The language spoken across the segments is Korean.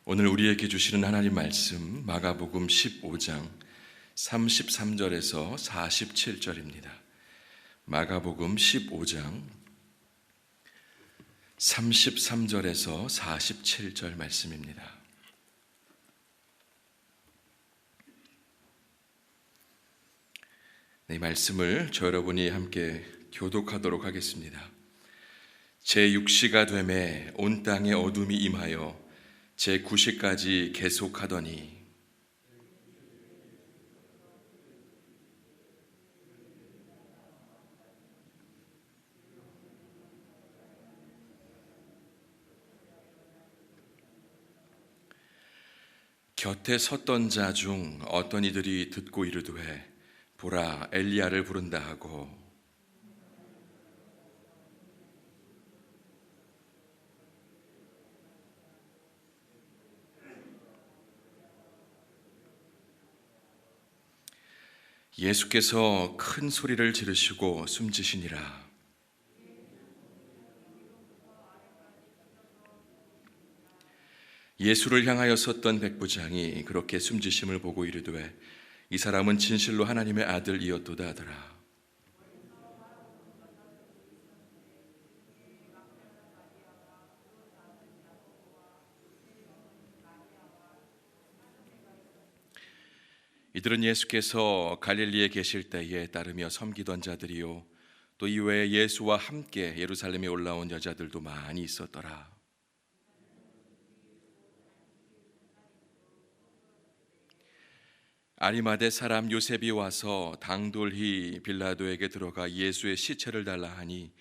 오늘 우리에게 주시는 하나님 말씀 마가복음 15장 33절에서 47절입니다. 마가복음 15장 33절에서 47절 말씀입니다. 이 말씀을 저 여러분이 함께 교독하도록 하겠습니다. 제6시가 되매 온 땅에 어둠이 임하여 제9시까지 계속하더니 곁에 섰던 자 중 어떤 이들이 듣고 이르되 보라 엘리야를 부른다 하고 예수께서 큰 소리를 지르시고 숨지시니라. 예수를 향하여 섰던 백부장이 그렇게 숨지심을 보고 이르되 이 사람은 진실로 하나님의 아들이었도다 하더라. 이들은 예수께서 갈릴리에 계실 때에 따르며 섬기던 자들이요 또 이외에 예수와 함께 예루살렘에 올라온 여자들도 많이 있었더라. 아리마대 사람 요셉이 와서 당돌히 빌라도에게 들어가 예수의 시체를 달라 하니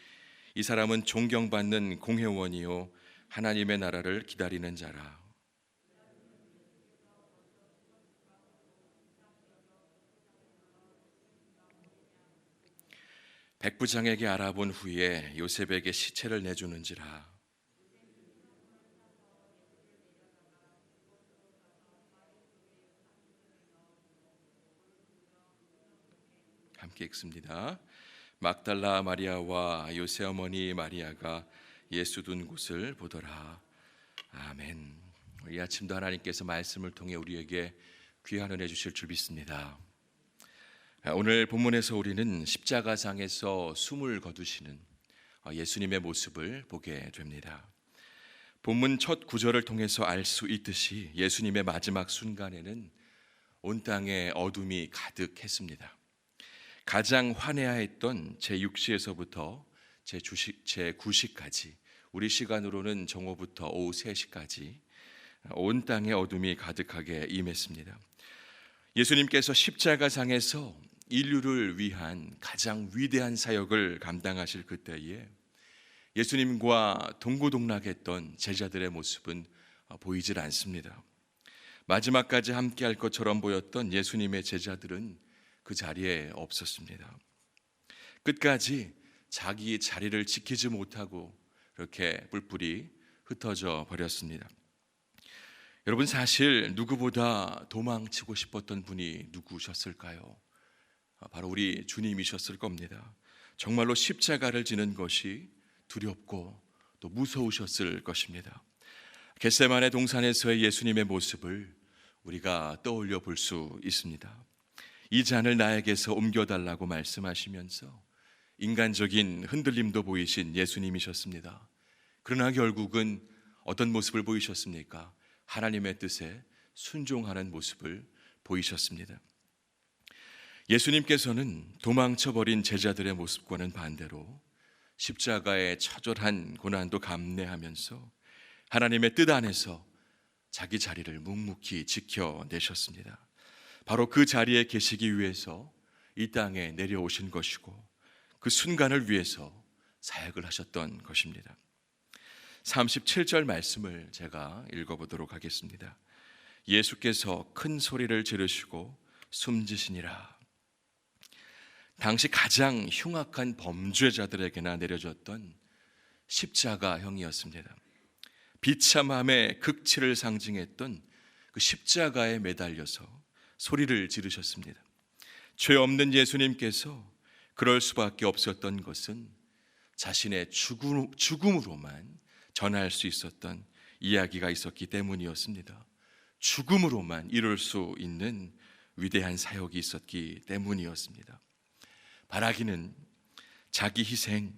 이 사람은 존경받는 공회원이요 하나님의 나라를 기다리는 자라. 백부장에게 알아본 후에 요셉에게 시체를 내주는지라. 함께 읽습니다. 막달라 마리아와 요새 어머니 마리아가 예수 둔 곳을 보더라. 아멘. 이 아침도 하나님께서 말씀을 통해 우리에게 귀한 은혜 주실 줄 믿습니다. 오늘 본문에서 우리는 십자가상에서 숨을 거두시는 예수님의 모습을 보게 됩니다. 본문 첫 구절을 통해서 알 수 있듯이 예수님의 마지막 순간에는 온 땅에 어둠이 가득했습니다. 가장 환해하였던 제6시에서부터 제9시까지 우리 시간으로는 정오부터 오후 3시까지 온 땅에 어둠이 가득하게 임했습니다. 예수님께서 십자가상에서 인류를 위한 가장 위대한 사역을 감당하실 그때에 예수님과 동고동락했던 제자들의 모습은 보이질 않습니다. 마지막까지 함께할 것처럼 보였던 예수님의 제자들은 그 자리에 없었습니다. 끝까지 자기 자리를 지키지 못하고 이렇게 뿔뿔이 흩어져 버렸습니다. 여러분, 사실 누구보다 도망치고 싶었던 분이 누구셨을까요? 바로 우리 주님이셨을 겁니다. 정말로 십자가를 지는 것이 두렵고 또 무서우셨을 것입니다. 겟세마네 동산에서의 예수님의 모습을 우리가 떠올려 볼 수 있습니다. 이 잔을 나에게서 옮겨달라고 말씀하시면서 인간적인 흔들림도 보이신 예수님이셨습니다. 그러나 결국은 어떤 모습을 보이셨습니까? 하나님의 뜻에 순종하는 모습을 보이셨습니다. 예수님께서는 도망쳐버린 제자들의 모습과는 반대로 십자가의 처절한 고난도 감내하면서 하나님의 뜻 안에서 자기 자리를 묵묵히 지켜내셨습니다. 바로 그 자리에 계시기 위해서 이 땅에 내려오신 것이고 그 순간을 위해서 사역을 하셨던 것입니다. 37절 말씀을 제가 읽어보도록 하겠습니다. 예수께서 큰 소리를 지르시고 숨지시니라. 당시 가장 흉악한 범죄자들에게나 내려졌던 십자가형이었습니다. 비참함의 극치를 상징했던 그 십자가에 매달려서 소리를 지르셨습니다. 죄 없는 예수님께서 그럴 수밖에 없었던 것은 자신의 죽음으로만 전할 수 있었던 이야기가 있었기 때문이었습니다. 죽음으로만 이룰 수 있는 위대한 사역이 있었기 때문이었습니다. 바라기는 자기 희생,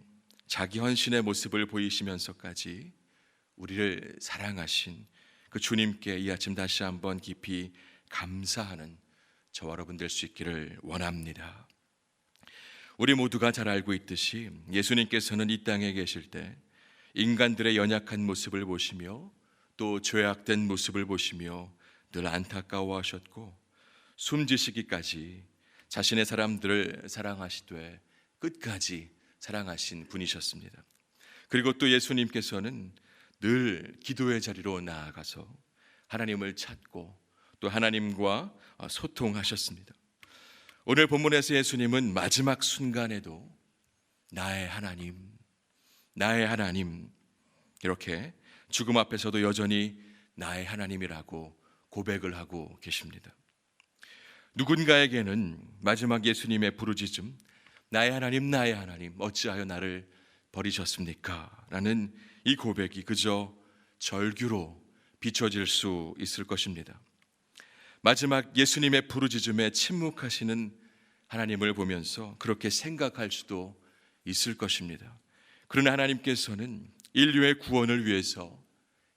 자기 헌신의 모습을 보이시면서까지 우리를 사랑하신 그 주님께 이 아침 다시 한번 깊이 감사하는 저와 여러분 될 수 있기를 원합니다. 우리 모두가 잘 알고 있듯이 예수님께서는 이 땅에 계실 때 인간들의 연약한 모습을 보시며 또 죄악된 모습을 보시며 늘 안타까워하셨고 숨지시기까지 자신의 사람들을 사랑하시되 끝까지 사랑하신 분이셨습니다. 그리고 또 예수님께서는 늘 기도의 자리로 나아가서 하나님을 찾고 또 하나님과 소통하셨습니다. 오늘 본문에서 예수님은 마지막 순간에도 나의 하나님, 나의 하나님, 이렇게 죽음 앞에서도 여전히 나의 하나님이라고 고백을 하고 계십니다. 누군가에게는 마지막 예수님의 부르짖음, 나의 하나님, 나의 하나님, 어찌하여 나를 버리셨습니까? 라는 이 고백이 그저 절규로 비춰질 수 있을 것입니다. 마지막 예수님의 부르짖음에 침묵하시는 하나님을 보면서 그렇게 생각할 수도 있을 것입니다. 그러나 하나님께서는 인류의 구원을 위해서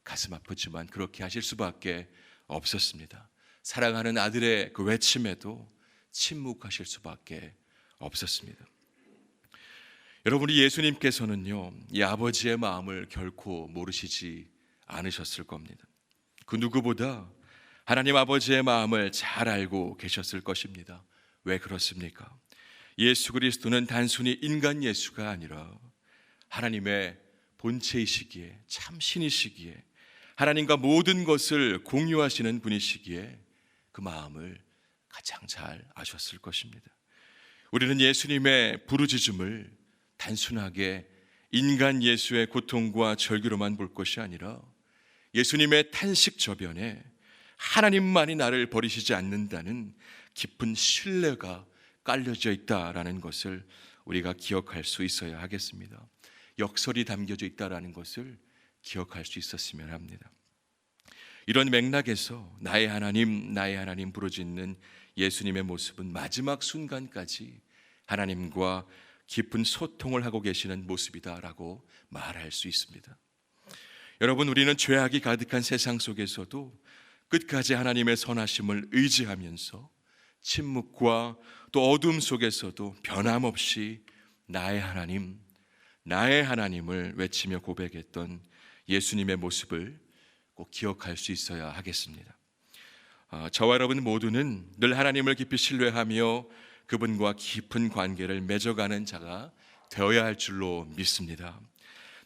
가슴 아프지만 그렇게 하실 수밖에 없었습니다. 사랑하는 아들의 그 외침에도 침묵하실 수밖에 없었습니다. 여러분이 예수님께서는요, 이 아버지의 마음을 결코 모르시지 않으셨을 겁니다. 그 누구보다 하나님 아버지의 마음을 잘 알고 계셨을 것입니다. 왜 그렇습니까? 예수 그리스도는 단순히 인간 예수가 아니라 하나님의 본체이시기에, 참 신이시기에, 하나님과 모든 것을 공유하시는 분이시기에 그 마음을 가장 잘 아셨을 것입니다. 우리는 예수님의 부르짖음을 단순하게 인간 예수의 고통과 절규로만 볼 것이 아니라 예수님의 탄식 저변에 하나님만이 나를 버리시지 않는다는 깊은 신뢰가 깔려져 있다라는 것을 우리가 기억할 수 있어야 하겠습니다. 역설이 담겨져 있다라는 것을 기억할 수 있었으면 합니다. 이런 맥락에서 나의 하나님 부르짖는 예수님의 모습은 마지막 순간까지 하나님과 깊은 소통을 하고 계시는 모습이다라고 말할 수 있습니다. 여러분, 우리는 죄악이 가득한 세상 속에서도 끝까지 하나님의 선하심을 의지하면서 침묵과 또 어둠 속에서도 변함없이 나의 하나님, 나의 하나님을 외치며 고백했던 예수님의 모습을 꼭 기억할 수 있어야 하겠습니다. 저와 여러분 모두는 늘 하나님을 깊이 신뢰하며 그분과 깊은 관계를 맺어가는 자가 되어야 할 줄로 믿습니다.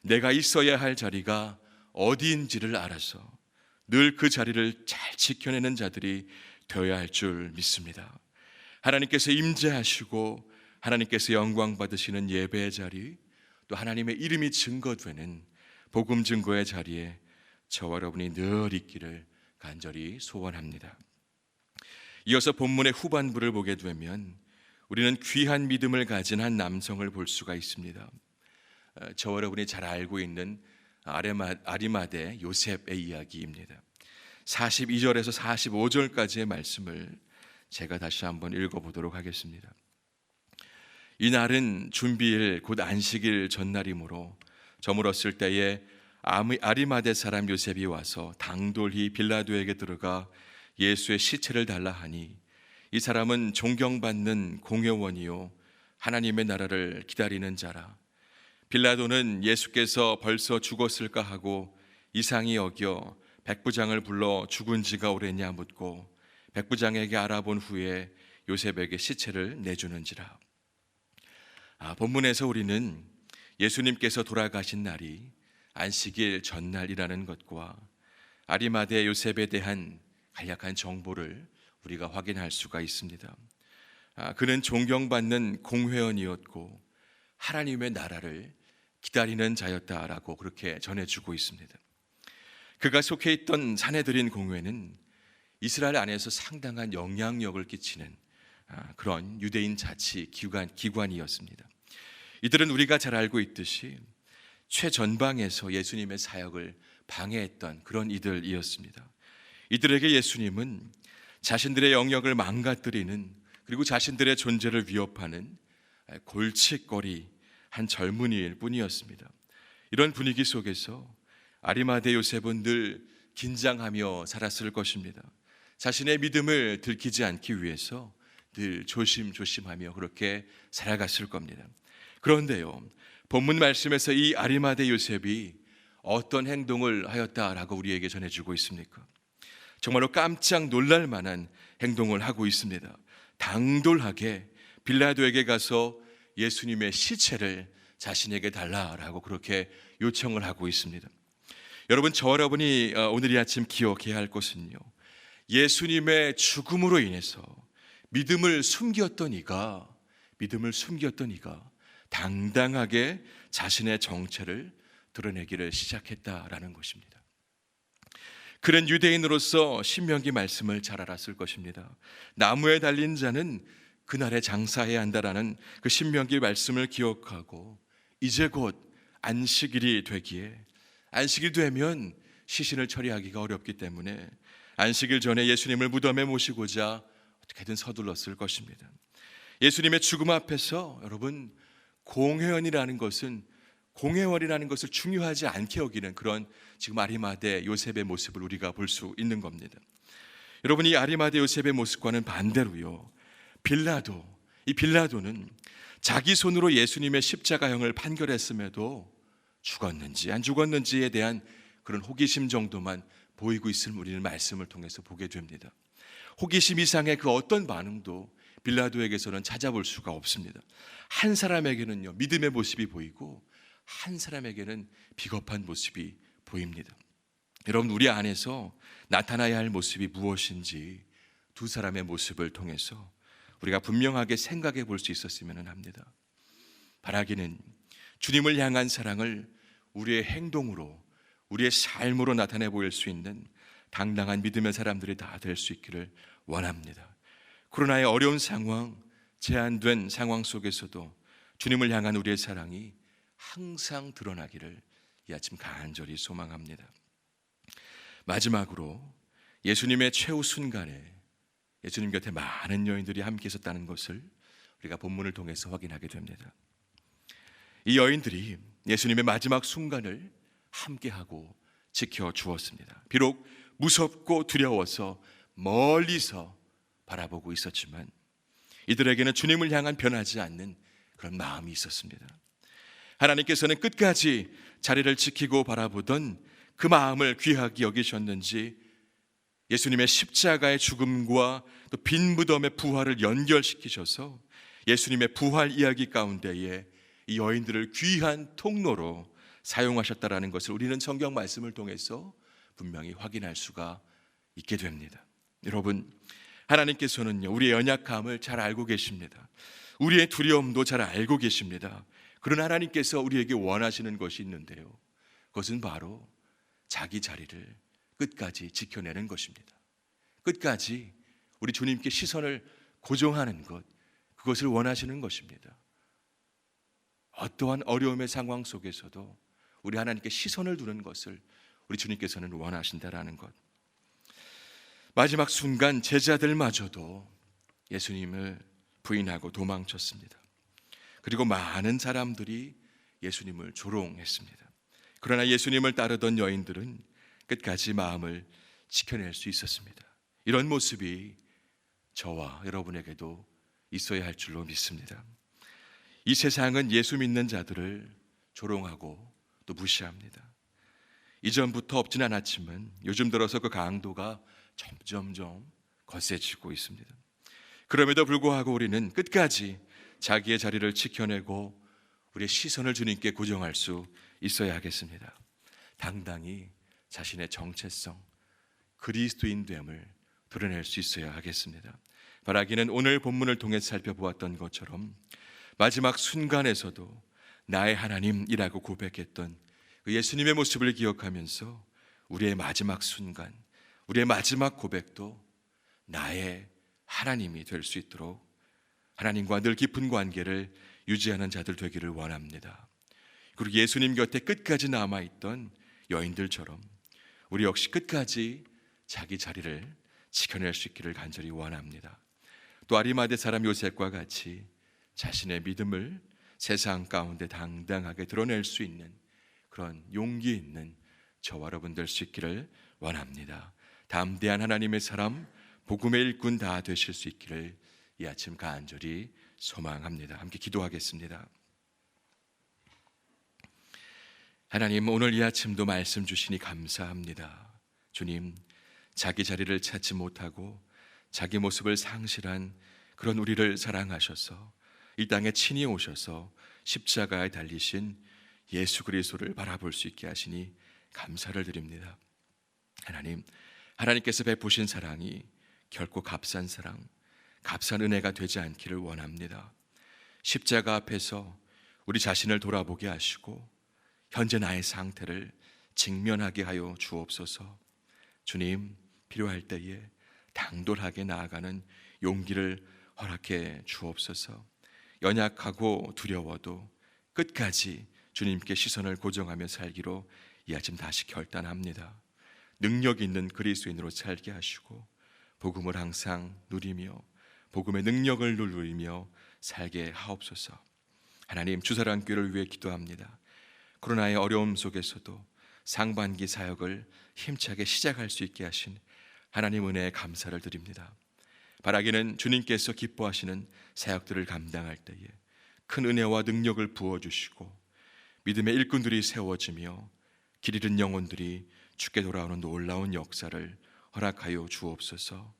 내가 있어야 할 자리가 어디인지를 알아서 늘 그 자리를 잘 지켜내는 자들이 되어야 할 줄 믿습니다. 하나님께서 임재하시고 하나님께서 영광 받으시는 예배의 자리, 또 하나님의 이름이 증거되는 복음 증거의 자리에 저와 여러분이 늘 있기를 간절히 소원합니다. 이어서 본문의 후반부를 보게 되면 우리는 귀한 믿음을 가진 한 남성을 볼 수가 있습니다. 저와 여러분이 잘 알고 있는 아리마대 요셉의 이야기입니다. 42절에서 45절까지의 말씀을 제가 다시 한번 읽어보도록 하겠습니다. 이날은 준비일 곧 안식일 전날이므로 저물었을 때에 아리마대 사람 요셉이 와서 당돌히 빌라도에게 들어가 예수의 시체를 달라 하니 이 사람은 존경받는 공회원이요 하나님의 나라를 기다리는 자라. 빌라도는 예수께서 벌써 죽었을까 하고 이상히 여겨 백부장을 불러 죽은 지가 오래냐 묻고 백부장에게 알아본 후에 요셉에게 시체를 내주는지라. 본문에서 우리는 예수님께서 돌아가신 날이 안식일 전날이라는 것과 아리마대 요셉에 대한 간략한 정보를 우리가 확인할 수가 있습니다. 그는 존경받는 공회원이었고 하나님의 나라를 기다리는 자였다라고 그렇게 전해주고 있습니다. 그가 속해 있던 사내들인 공회는 이스라엘 안에서 상당한 영향력을 끼치는 그런 유대인 자치 기관이었습니다. 이들은 우리가 잘 알고 있듯이 최전방에서 예수님의 사역을 방해했던 그런 이들이었습니다. 이들에게 예수님은 자신들의 영역을 망가뜨리는, 그리고 자신들의 존재를 위협하는 골칫거리 한 젊은이일 뿐이었습니다. 이런 분위기 속에서 아리마대 요셉은 늘 긴장하며 살았을 것입니다. 자신의 믿음을 들키지 않기 위해서 늘 조심조심하며 그렇게 살아갔을 겁니다. 그런데요, 본문 말씀에서 이 아리마대 요셉이 어떤 행동을 하였다라고 우리에게 전해주고 있습니까? 정말로 깜짝 놀랄 만한 행동을 하고 있습니다. 당돌하게 빌라도에게 가서 예수님의 시체를 자신에게 달라라고 그렇게 요청을 하고 있습니다. 여러분, 저와 여러분이 오늘 이 아침 기억해야 할 것은요, 예수님의 죽음으로 인해서 믿음을 숨겼던 이가 당당하게 자신의 정체를 드러내기를 시작했다라는 것입니다. 그는 유대인으로서 신명기 말씀을 잘 알았을 것입니다. 나무에 달린 자는 그날에 장사해야 한다라는 그 신명기 말씀을 기억하고, 이제 곧 안식일이 되기에, 안식일 되면 시신을 처리하기가 어렵기 때문에 안식일 전에 예수님을 무덤에 모시고자 어떻게든 서둘렀을 것입니다. 예수님의 죽음 앞에서 여러분, 공회원이라는 것을 중요하지 않게 여기는 그런 지금 아리마대 요셉의 모습을 우리가 볼 수 있는 겁니다. 여러분, 이 아리마대 요셉의 모습과는 반대로요, 빌라도는 자기 손으로 예수님의 십자가형을 판결했음에도 죽었는지 안 죽었는지에 대한 그런 호기심 정도만 보이고 있음을 우리는 말씀을 통해서 보게 됩니다. 호기심 이상의 그 어떤 반응도 빌라도에게서는 찾아볼 수가 없습니다. 한 사람에게는요, 믿음의 모습이 보이고 한 사람에게는 비겁한 모습이 보입니다. 여러분, 우리 안에서 나타나야 할 모습이 무엇인지 두 사람의 모습을 통해서 우리가 분명하게 생각해 볼 수 있었으면 합니다. 바라기는 주님을 향한 사랑을 우리의 행동으로, 우리의 삶으로 나타내 보일 수 있는 당당한 믿음의 사람들이 다 될 수 있기를 원합니다. 코로나의 어려운 상황, 제한된 상황 속에서도 주님을 향한 우리의 사랑이 항상 드러나기를 이 아침 간절히 소망합니다. 마지막으로 예수님의 최후 순간에 예수님 곁에 많은 여인들이 함께 있었다는 것을 우리가 본문을 통해서 확인하게 됩니다. 이 여인들이 예수님의 마지막 순간을 함께하고 지켜주었습니다. 비록 무섭고 두려워서 멀리서 바라보고 있었지만 이들에게는 주님을 향한 변하지 않는 그런 마음이 있었습니다. 하나님께서는 끝까지 자리를 지키고 바라보던 그 마음을 귀하게 여기셨는지 예수님의 십자가의 죽음과 또 빈 무덤의 부활을 연결시키셔서 예수님의 부활 이야기 가운데에 이 여인들을 귀한 통로로 사용하셨다라는 것을 우리는 성경 말씀을 통해서 분명히 확인할 수가 있게 됩니다. 여러분, 하나님께서는요, 우리의 연약함을 잘 알고 계십니다. 우리의 두려움도 잘 알고 계십니다. 그런 하나님께서 우리에게 원하시는 것이 있는데요, 그것은 바로 자기 자리를 끝까지 지켜내는 것입니다. 끝까지 우리 주님께 시선을 고정하는 것, 그것을 원하시는 것입니다. 어떠한 어려움의 상황 속에서도 우리 하나님께 시선을 두는 것을 우리 주님께서는 원하신다라는 것. 마지막 순간 제자들마저도 예수님을 부인하고 도망쳤습니다. 그리고 많은 사람들이 예수님을 조롱했습니다. 그러나 예수님을 따르던 여인들은 끝까지 마음을 지켜낼 수 있었습니다. 이런 모습이 저와 여러분에게도 있어야 할 줄로 믿습니다. 이 세상은 예수 믿는 자들을 조롱하고 또 무시합니다. 이전부터 없진 않았지만 요즘 들어서 그 강도가 점점점 거세지고 있습니다. 그럼에도 불구하고 우리는 끝까지 자기의 자리를 지켜내고 우리의 시선을 주님께 고정할 수 있어야 하겠습니다. 당당히 자신의 정체성, 그리스도인됨을 드러낼 수 있어야 하겠습니다. 바라기는 오늘 본문을 통해 살펴보았던 것처럼 마지막 순간에서도 나의 하나님이라고 고백했던 그 예수님의 모습을 기억하면서 우리의 마지막 순간, 우리의 마지막 고백도 나의 하나님이 될 수 있도록 하나님과 늘 깊은 관계를 유지하는 자들 되기를 원합니다. 그리고 예수님 곁에 끝까지 남아있던 여인들처럼 우리 역시 끝까지 자기 자리를 지켜낼 수 있기를 간절히 원합니다. 또 아리마대 사람 요셉과 같이 자신의 믿음을 세상 가운데 당당하게 드러낼 수 있는 그런 용기 있는 저와 여러분 될 수 있기를 원합니다. 담대한 하나님의 사람, 복음의 일꾼 다 되실 수 있기를 이 아침 간절히 소망합니다. 함께 기도하겠습니다. 하나님, 오늘 이 아침도 말씀 주시니 감사합니다. 주님, 자기 자리를 찾지 못하고 자기 모습을 상실한 그런 우리를 사랑하셔서 이 땅에 친히 오셔서 십자가에 달리신 예수 그리스도를 바라볼 수 있게 하시니 감사를 드립니다. 하나님, 하나님께서 베푸신 사랑이 결코 값싼 사랑, 값싼 은혜가 되지 않기를 원합니다. 십자가 앞에서 우리 자신을 돌아보게 하시고 현재 나의 상태를 직면하게 하여 주옵소서. 주님, 필요할 때에 당돌하게 나아가는 용기를 허락해 주옵소서. 연약하고 두려워도 끝까지 주님께 시선을 고정하며 살기로 이 아침 다시 결단합니다. 능력 있는 그리스도인으로 살게 하시고 복음을 항상 누리며 복음의 능력을 누리며 살게 하옵소서. 하나님, 주사랑교회를 위해 기도합니다. 코로나의 어려움 속에서도 상반기 사역을 힘차게 시작할 수 있게 하신 하나님 은혜에 감사를 드립니다. 바라기는 주님께서 기뻐하시는 사역들을 감당할 때에 큰 은혜와 능력을 부어주시고 믿음의 일꾼들이 세워지며 길 잃은 영혼들이 주께 돌아오는 놀라운 역사를 허락하여 주옵소서.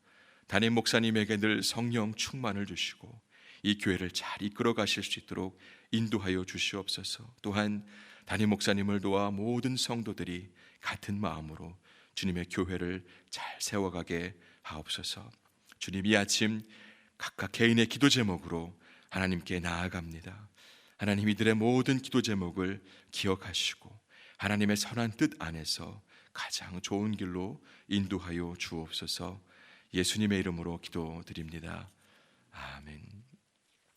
담임 목사님에게 늘 성령 충만을 주시고 이 교회를 잘 이끌어 가실 수 있도록 인도하여 주시옵소서. 또한 담임 목사님을 도와 모든 성도들이 같은 마음으로 주님의 교회를 잘 세워가게 하옵소서. 주님, 이 아침 각각 개인의 기도 제목으로 하나님께 나아갑니다. 하나님, 이들의 모든 기도 제목을 기억하시고 하나님의 선한 뜻 안에서 가장 좋은 길로 인도하여 주옵소서. 예수님의 이름으로 기도드립니다. 아멘.